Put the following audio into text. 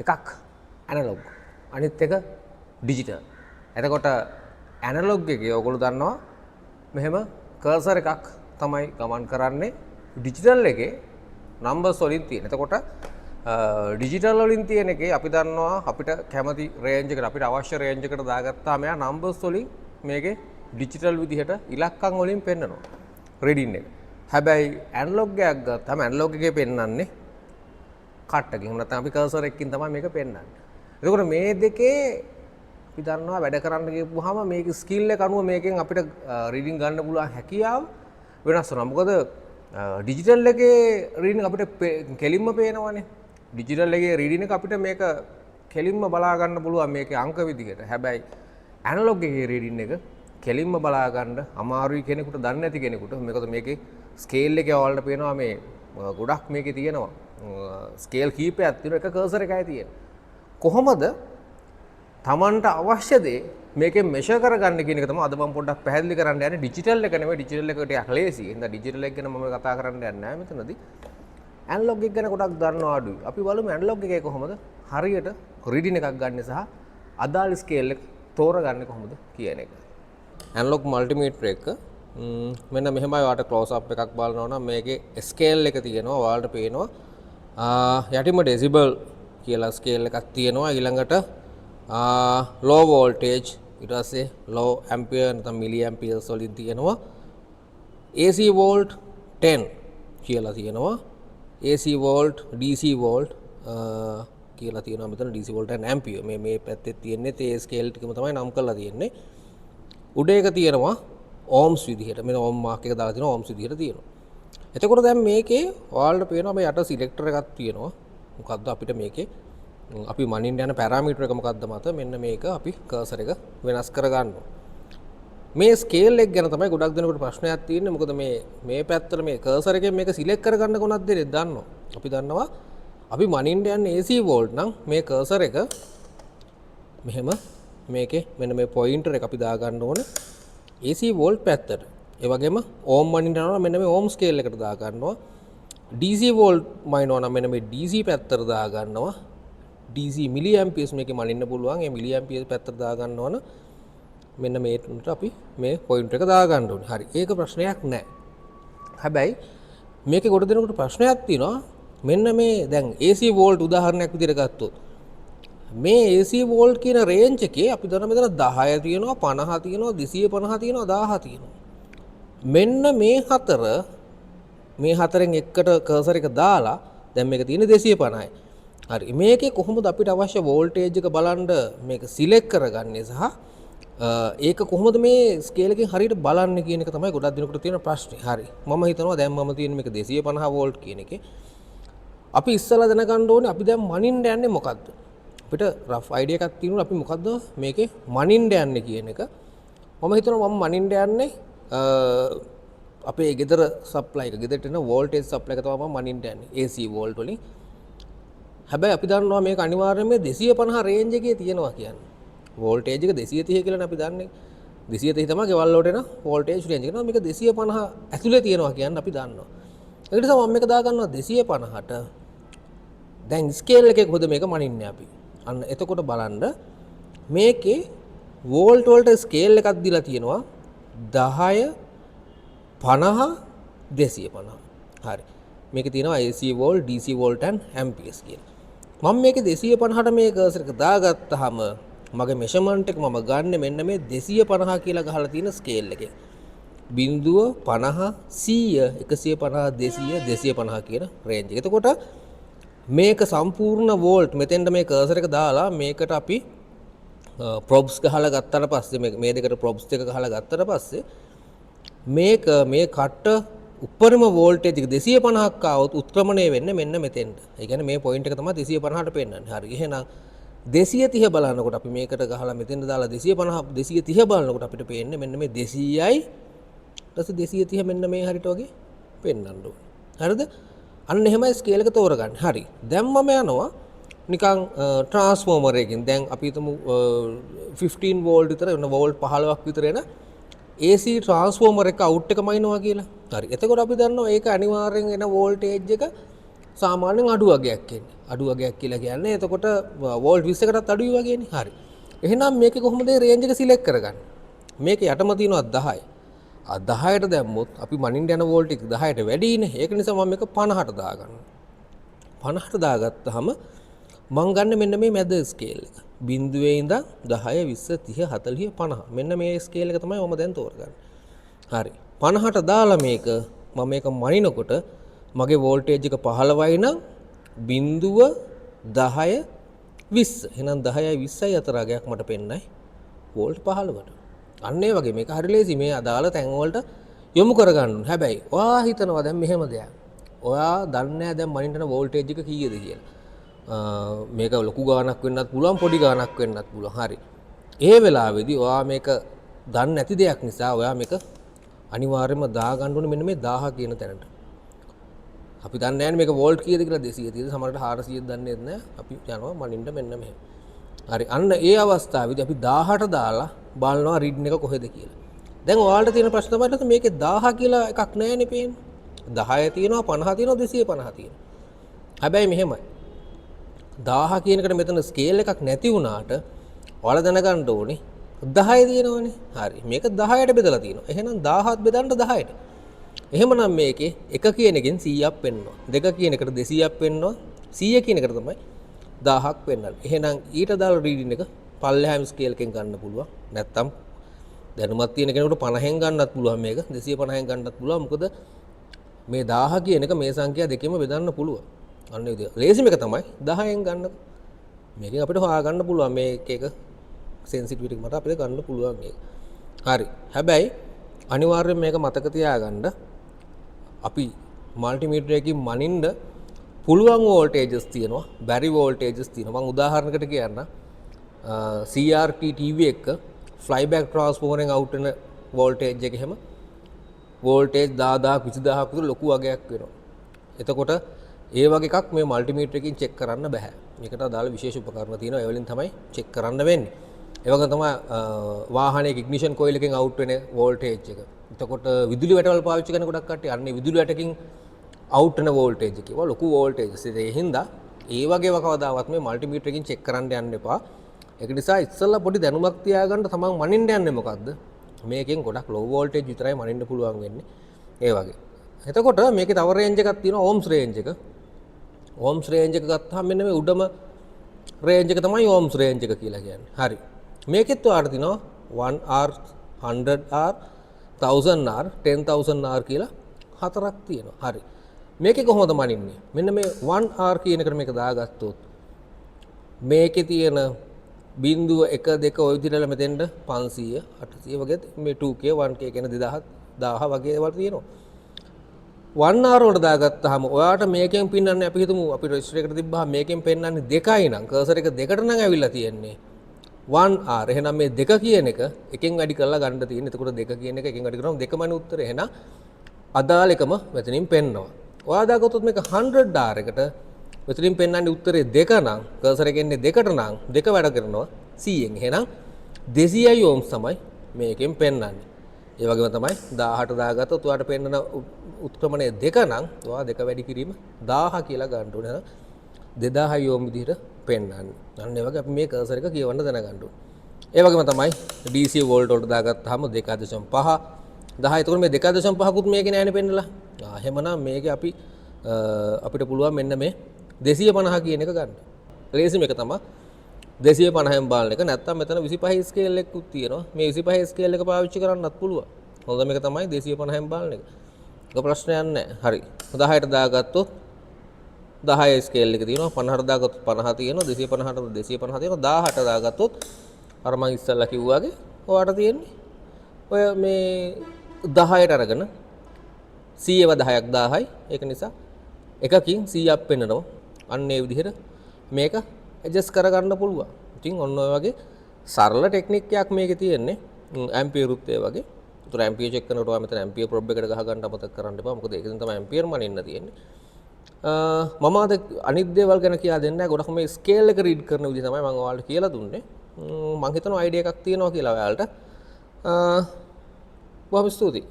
එකක් ඇනලොග් අනිත් එක ඩිජිටල්. එතකොට ඇනලොග් එකේ ඔයගොල්ලෝ දන්නවා මෙහෙම කර්සර් එකක් තමයි ගමන් කරන්නේ. ඩිජිටල් එකේ නම්බර්ස් වලින් තියෙන. එතකොට ඩිජිටල් වලින් තියෙන එකේ අපි දන්නවා අපිට කැමති රේන්ජ් එකට අපිට අවශ්‍ය රේන්ජ් එකට දාගත්තාම මෙයා නම්බර්ස් වලින් මේකේ ඩිජිටල් විදිහට ඉලක්කම් වලින් පෙන්නනවා රීඩින් එක. හැබැයි ඇනලොග් එකක් ගත්තාම ඇනලොග් එකේ පෙන්නන්නේ කට් එකකින්. නැත්නම් අපි කර්සර් එකකින් තමයි මේක පෙන්නන්නේ. එතකොට මේ දෙකේ අපි දන්නවා වැඩ කරන්න ගියපුවාම මේක ස්කිල් එක අනුව මේකෙන් අපිට රීඩින් ගන්න පුළුවන් හැකියාව වෙනස් වෙනවා. මොකද ඩිජිටල් එකේ රීඩින් අපිට කෙලින්ම පේනවනේ. ඩිජිටල් එකේ රීඩින් එක අපිට මේක කෙලින්ම බලා ගන්න පුළුවන් මේකේ අංක විදිහට. හැබැයි ඇනලොග් එකේ රීඩින් එක කෙලින්ම බලා ගන්න අමාරුයි කෙනෙකුට දන්නේ නැති කෙනෙකුට. මොකද මේකේ ස්කේල් එකේ ඔයාලට පේනවා මේ ගොඩක් මේකේ තියෙනවා. ස්කේල් කීපයක් තියෙනවා එක කර්සර් එකයි තියෙන්නේ. කොහොමද තමන්ට අවශ්‍ය දේ මේකෙන් මෙෂර් කරගන්න කියන එක තමයි අද මම පොඩ්ඩක් පැහැදිලි කරන්න යන්නේ. ඩිජිටල් එක නෙමෙයි ඩිජිටල් එක ටිකක් ලේසි. එහෙනම් ඩිජිටල් එක ගැන මම කතා කරන්න යන්නේ නැහැ මෙතනදී. ඇනලොග් එක ගැන ගොඩක් දන්නවා අඩුයි. අපි බලමු ඇනලොග් එකේ කොහොමද හරියට රීඩින් එකක් ගන්න සහ අදාළ ස්කේල් එක තෝරගන්නේ කොහොමද කියන එක. ඇනලොග් මල්ටිමීටර් එක මෙන්න මෙහෙමයි. ඔයාලට ක්ලෝස් අප් එකක් බලනවා නම් මේකේ ස්කේල් එක තියෙනවා. ඔයාලට පේනවා යටිම ඩෙසිබල් කියලා ස්කේල් එකක් තියෙනවා. ඊළඟට low voltage ඊට පස්සේ low ampere නැත්නම් milli amperes වලින් තියෙනවා. AC volt 10 කියලා තියෙනවා. AC volt DC volt කියලා තියෙනවා. මෙතන DC volt and ampere මේ පැත්තේ තියෙන්නේ ඒ ස්කේල් ටිකම තමයි නම් කරලා තියෙන්නේ. උඩ එක තියෙනවා ohms විදිහට. මෙන්න ohm mark එක දාලා තියෙනවා ohms විදිහට තියෙනවා. එතකොට දැන් මේකේ ඔයාලට පේනවා මේ යට සිලෙක්ටර් එකක් තියෙනවා. මොකද්ද අපිට මේකේ අපි මනින්න යන පැරාමීටර් එක මොකද්ද මත මෙන්න මේක අපි කර්සර් එක වෙනස් කරගන්නවා. මේ ස්කේල් එක ගැන තමයි ගොඩක් දෙනෙකුට ප්‍රශ්නයක් තියෙන්නේ. මොකද මේ පැත්තට මේ කර්සර් එකෙන් මේක සිලෙක්ට් කරගන්න කොනක් දෙන්නේ දන්නවා. අපි දන්නවා අපි මනින්න යන්නේ AC වෝල්ට් නම් මේ කර්සර් එක මෙහෙම මේකේ මෙන්න මේ පොයින්ටර් එක අපි දාගන්න ඕනේ AC වෝල්ට් පැත්තට. ඒ වගේම ඕම් මනින්න යනවා මෙන්න මේ ඕම් ස්කේල් එකට දාගන්නවා. DC වෝල්ට් මනිනවා නම් මෙන්න මේ DC පැත්තට දාගන්නවා. DC මිලි ඇම්පියර්ස් මේකේ මනින්න පුළුවන්. ඒ මිලි ඇම්පියර්ස් පැත්තට දාගන්න ඕන. මෙන්න මේ තුනට අපි මේ පොයින්ට් එක දාගන්න ඕනේ. හරි. ඒක ප්‍රශ්නයක් නැහැ. හැබැයි මේකේ කොට දෙනකොට ප්‍රශ්නයක් තියෙනවා. මෙන්න මේ දැන් AC වෝල්ට් උදාහරණයක් විදිහට ගත්තොත් මේ AC වෝල්ට් කියන රේන්ජ් එකේ අපි දන්න මෙතන 10 තියෙනවා 50 තියෙනවා 250 තියෙනවා 1000 තියෙනවා. මෙන්න මේ හතරෙන් එකට කර්සර් එක දාලා දැන් මේක තියෙන්නේ 250යි. හරි. මේකේ කොහොමද අපිට අවශ්‍ය වෝල්ටේජ් එක බලන්න මේක සිලෙක්ට් කරගන්නේ සහ ඒක කොහොමද මේ ස්කේල් එකෙන් හරියට බලන්නේ කියන එක තමයි ගොඩක් දිනකට තියෙන ප්‍රශ්නේ. හරි. මම හිතනවා දැන් මම තියෙන මේක 250 වෝල්ට් කියන එකේ අපි ඉස්සලා දැනගන්න ඕනේ අපි දැන් මනින්න යන්නේ මොකද්ද? අපිට රෆ් අයිඩියා එකක් තියෙනවා අපි මොකද්ද මේකේ මනින්න යන්නේ කියන එක. මම හිතනවා මම මනින්න යන්නේ අපේ ගෙදර සප්ලයි එක ගෙදරට එන වෝල්ටේජ් සප්ලයි එක තමයි මම මනින්න යන්නේ AC වෝල්ට් වලින්. හැබැයි අපි දන්නවා මේක අනිවාර්යයෙන් මේ 250 රේන්ජ් එකේ තියෙනවා කියන්නේ. වෝල්ටේජ් එක 230 කියලානේ අපි දන්නේ. 230 තමයි ගෙවල් වලට එන වෝල්ටේජ් රේන්ජ් එක. මේක 250 ඇතුලේ තියෙනවා කියන්නේ අපි දන්නවා. ඒ නිසා මම මේක දාගන්නවා 250ට. දැන් ස්කේල් එකේ කොහොමද මේක මනින්නේ අපි? අන්න එතකොට බලන්න මේකේ වෝල්ට් වලට ස්කේල් එකක් දීලා තියෙනවා 10 50 250. හරි. මේකේ තියෙනවා AC volt DC volt and amperes කියලා. මම මේකේ 250ට මේ කර්සර් එක දාගත්තාම මගේ මෙෂර්මන්ට් එක මම ගන්න මෙන්න මේ 250 කියලා ගහලා තියෙන ස්කේල් එකේ. 0 50 100 150 200 250 කියන රේන්ජ් එක. එතකොට මේක සම්පූර්ණ වෝල්ට් මෙතෙන්ට මේ කර්සර් එක දාලා මේකට අපි ප්‍රොබ්ස් ගහලා ගත්තට පස්සේ මේ දෙකට ප්‍රොබ්ස් දෙක ගහලා ගත්තට පස්සේ මේක මේ කට්ට උපරිම වෝල්ටේජ් එක 250ක් ආවොත් උත්ක්‍රමණය වෙන්නේ මෙන්න මෙතෙන්ට. ඒ කියන්නේ මේ පොයින්ට් එක තමයි 250ට පෙන්නන්නේ. හරි. එහෙනම් 230 බලනකොට අපි මේකට ගහලා මෙතෙන්ට දාලා 250 230 බලනකොට අපිට පේන්නේ මෙන්න මේ 200යි ඊට 230 මෙන්න මේ හරියට වගේ පෙන්වන්න ඕනේ. හරිද? අන්න එහෙමයි ස්කේල් එක තෝරගන්න. හරි. දැන් මම යනවා නිකන් ට්‍රාන්ස්ෆෝමර් එකකින්. දැන් අපි හිතමු 15 වෝල්ට් විතර වෙන වෝල්ට් 15ක් විතර එන AC ට්‍රාන්ස්ෆෝමර් එක අවුට් එක මයින්නවා කියලා. හරි. එතකොට අපි දන්නවා ඒක අනිවාර්යෙන් එන වෝල්ටේජ් එක සාමාන්‍යයෙන් අඩු වගයක් එන්නේ. අඩු වගයක් කියලා කියන්නේ එතකොට වෝල්ට් 20කටත් අඩුයි වගේනේ. හරි. එහෙනම් මේකේ කොහොමද රේන්ජ් එක සිලෙක්ට් කරගන්නේ? මේකේ යටම තියෙනවා 10යි. 10ට දැම්මොත් අපි මනින්න යන වෝල්ට් එක 10ට වැඩිනේ. ඒක නිසා මම මේක 50ට දාගන්නවා. 50ට දාගත්තාම මං ගන්න මෙන්න මේ මැද ස්කේල් එක. බිඳුවේ ඉඳන් 10 20 30 40 50. මෙන්න මේ ස්කේල් එක තමයි මම දැන් තෝරගන්නේ. හරි. 50ට දාලා මේක මම මේක මනිනකොට මගේ වෝල්ටේජ් එක 15යි නම් බිඳුව 10 20. එහෙනම් 10යි 20යි අතර අගයක් මට පෙන්නයි වෝල්ට් 15ට. අන්න ඒ වගේ මේක හරි ලේසි මේ අදාළ තැන් වලට යොමු කරගන්න ඕනේ. හැබැයි ඔයා හිතනවා දැන් මෙහෙම දෙයක්. ඔයා දන්නේ නැහැ දැන් මනින්න යන වෝල්ටේජ් එක කීයද කියලා. මේක ලොකු ගාණක් වෙන්නත් පුළුවන් පොඩි ගාණක් වෙන්නත් පුළුවන්. හරි. ඒ වෙලාවේදී ඔයා මේක දන්නේ නැති දෙයක් නිසා ඔයා මේක අනිවාර්යයෙන්ම දාගන්න ඕනේ මෙන්න මේ 1000 කියන තැනට. අපි දන්නේ නැහැ මේක වෝල්ට් කීයද කියලා 200 තියෙද සමහරට 400ක් දන්නේ නැහැ. අපි යනවා මනින්න මෙන්න මෙහෙම. හරි. අන්න ඒ අවස්ථාවේදී අපි 1000ට දාලා බලනවා රීඩින් එක කොහෙද කියලා. දැන් ඔයාලට තියෙන ප්‍රශ්න තමයි මේකේ 1000 කියලා එකක් නැහැනේ පේන්නේ. 10 තියෙනවා 50 තියෙනවා 250 තියෙනවා. හැබැයි මෙහෙමයි. 1000 කියන එකට මෙතන ස්කේල් එකක් නැති වුණාට ඔයාලා දැනගන්න ඕනේ 10 තියෙනවනේ. හරි. මේක 10ට බෙදලා තියෙනවා. එහෙනම් 1000ත් බෙදන්න 10ට. එහෙමනම් මේකේ 1 කියන එකෙන් 100ක් වෙන්නවා. 2 කියන එකට 200ක් වෙන්නවා. 100 කියන එකට තමයි 1000ක් වෙන්නන්නේ. එහෙනම් ඊට දාලා රීඩින් එක පල්ලෙහාම ස්කේල් එකෙන් ගන්න පුළුවන්. නැත්තම් දැනුමක් තියෙන කෙනෙකුට 50න් ගන්නත් පුළුවන් මේක. 250න් ගන්නත් පුළුවන්. මොකද මේ 1000 කියන එක මේ සංඛ්‍යා දෙකෙන්ම බෙදන්න පුළුවන්. අන්න ඒ විදිහ. ලේසිම එක තමයි 10න් ගන්න. මේකෙන් අපිට හොයා ගන්න පුළුවන් මේක එක සෙන්සිටිවිටි එක මත අපිට ගන්න පුළුවන් මේක. හරි. හැබැයි අනිවාර්යයෙන් මේක මතක තියාගන්න අපි මල්ටිමීටර් එකකින් මනින්න පුළුවන් වෝල්ටේජස් තියෙනවා. බැරි වෝල්ටේජස් තියෙනවා. මම උදාහරණයකට කියන්නම්. CRT TV එක ෆ්ලයිබැක් ට්‍රාන්ස්ෆෝමරෙන් අවුට් වෙන වෝල්ටේජ් එක එහෙම වෝල්ටේජ් 10000ක් 20000ක් විතර ලොකු වගයක් වෙනවා. එතකොට ඒ වගේ එකක් මේ මල්ටිමීටර් එකකින් චෙක් කරන්න බෑ. මේකට අදාළ විශේෂ උපකරණ තියෙනවා. ඒ වලින් තමයි චෙක් කරන්න වෙන්නේ. ඒ වගේ තමයි වාහනයේ ඉග්නිෂන් කොයිල් එකෙන් අවුට් වෙන වෝල්ටේජ් එක. එතකොට විදුලි වැටවල් පාවිච්චි කරන ගොඩක් කට්ටිය අන්නේ විදුලි වැටකින් අවුට් වෙන වෝල්ටේජ් එක. ඒවා ලොකු වෝල්ටේජස්. ඒ හින්දා ඒ වගේව කවදාවත් මේ මල්ටිමීටර් එකකින් චෙක් කරන්න යන්න එපා. ඒක නිසා ඉස්සෙල්ලා පොඩි දැනුමක් තියාගන්න තමන් මනින්න යන්නේ මොකද්ද? මේකෙන් ගොඩක් ලෝ වෝල්ටේජ් විතරයි මනින්න පුළුවන් වෙන්නේ. ඒ වගේ. එතකොට මේකේ තව රේන්ජ් එකක් තියෙනවා ඕම්ස් රේන්ජ් එක. ඕම්ස් රේන්ජ් එක ගත්තාම මෙන්න මේ උඩම රේන්ජ් එක තමයි ඕම්ස් රේන්ජ් එක කියලා කියන්නේ. හරි. මේකෙත් ඔයාලට තියෙනවා 1R 100R 1000R 10000R කියලා හතරක් තියෙනවා. හරි. මේකේ කොහොමද මනින්නේ? මෙන්න මේ 1R කියන එකට මේක දාගත්තොත් මේකේ තියෙන බිඳුව 1 2 ඔය විදිහට මෙතෙන්ට 500 800 වගේ මේ 2K 1K කියන 2000 1000 වගේ ඒවා තියෙනවා. 1R වලට දාගත්තාම ඔයාට මේකෙන් පින්නන්නේ අපි හිතමු අපි රෙජිස්ටර් එකට තිබ්බහම මේකෙන් පෙන්නන්නේ 2යි නම් කර්සර් එක 2කට නම් ඇවිල්ලා තියෙන්නේ 1R. එහෙනම් මේ 2 කියන එක එකෙන් වැඩි කරලා ගන්න තියෙන්නේ. එතකොට 2 කියන එක එකෙන් වැඩි කරාම 2මනේ උත්තරේ. එහෙනම් අදාළ එකම මෙතනින් පෙන්නනවා. ඔයා දාගත්තොත් මේක 100R එකට මෙතනින් පෙන්නන්නේ උත්තරේ 2 නම් කර්සර් එක එන්නේ 2කට නම් 2 වැඩ කරනවා 100න්. එහෙනම් 200යි ඕම්ස් තමයි මේකෙන් පෙන්නන්නේ. ඒ වගේම තමයි 1000ට දාගත්තොත් ඔයාට පෙන්නන උත්ක්‍රමණය 2 නම් ඔයා 2 වැඩි කිරීම 1000 කියලා ගන්න ඕනේ. 2000 ඕම් විදිහට පෙන්නන්නේ. අන්න ඒ වගේ අපි මේ කර්සර් එක කියවන්න දැනගන්න ඕනේ. ඒ වගේම තමයි DC වෝල්ට් වලට දාගත්තාම 2.5 10. එතකොට මේ 2.5කුත් මේකේ නෑනේ පෙන්නලා. එහෙමනම් මේකේ අපිට පුළුවන් මෙන්න මේ 250 කියන එක ගන්න. ලේසිම එක තමයි 250න් බලන එක. නැත්තම් මෙතන 25 ස්කේල් එකකුත් තියෙනවා. මේ 25 ස්කේල් එක පාවිච්චි කරන්නත් පුළුවන්. හොඳම එක තමයි 250න් බලන එක. ඒක ප්‍රශ්නයක් නෑ. හරි. 10ට දාගත්තොත් 10 ස්කේල් එක තියෙනවා. 50ට දාගත්තොත් 50 තියෙනවා. 250ට 250 තියෙනවා. 1000ට දාගත්තොත් අර මම ඉස්සල්ලා කිව්වාගේ ඔයාට තියෙන්නේ ඔය මේ 10ට අරගෙන 100ව 10ක් 1000යි. ඒක නිසා එකකින් 100ක් පෙන්නනවා. අන්න ඒ විදිහට මේක ඇඩ්ජස්ට් කරගන්න පුළුවන්. ඉතින් ඔන්න ඔය වගේ සරල ටෙක්නික් එකක් මේකේ තියෙන්නේ. ඇම්පියරුත් ඒ වගේ. උතර ඇම්පියර් චෙක් කරනකොට ඔයා මෙතන ඇම්පියර් ප්‍රොබ් එකට ගහ ගන්න අමතක කරන්න එපා. මොකද ඒකෙන් තමයි ඇම්පියර් මනින්න තියෙන්නේ. මම අද අනිත් දේවල් ගැන කියලා දෙන්නේ නැහැ. ගොඩක් මේ ස්කේල් එක රීඩ් කරන විදිහ තමයි මම ඔයාලට කියලා දුන්නේ. මම හිතනවා අයිඩියා එකක් තියෙනවා කියලා ඔයාලට. බොහොම ස්තුතියි.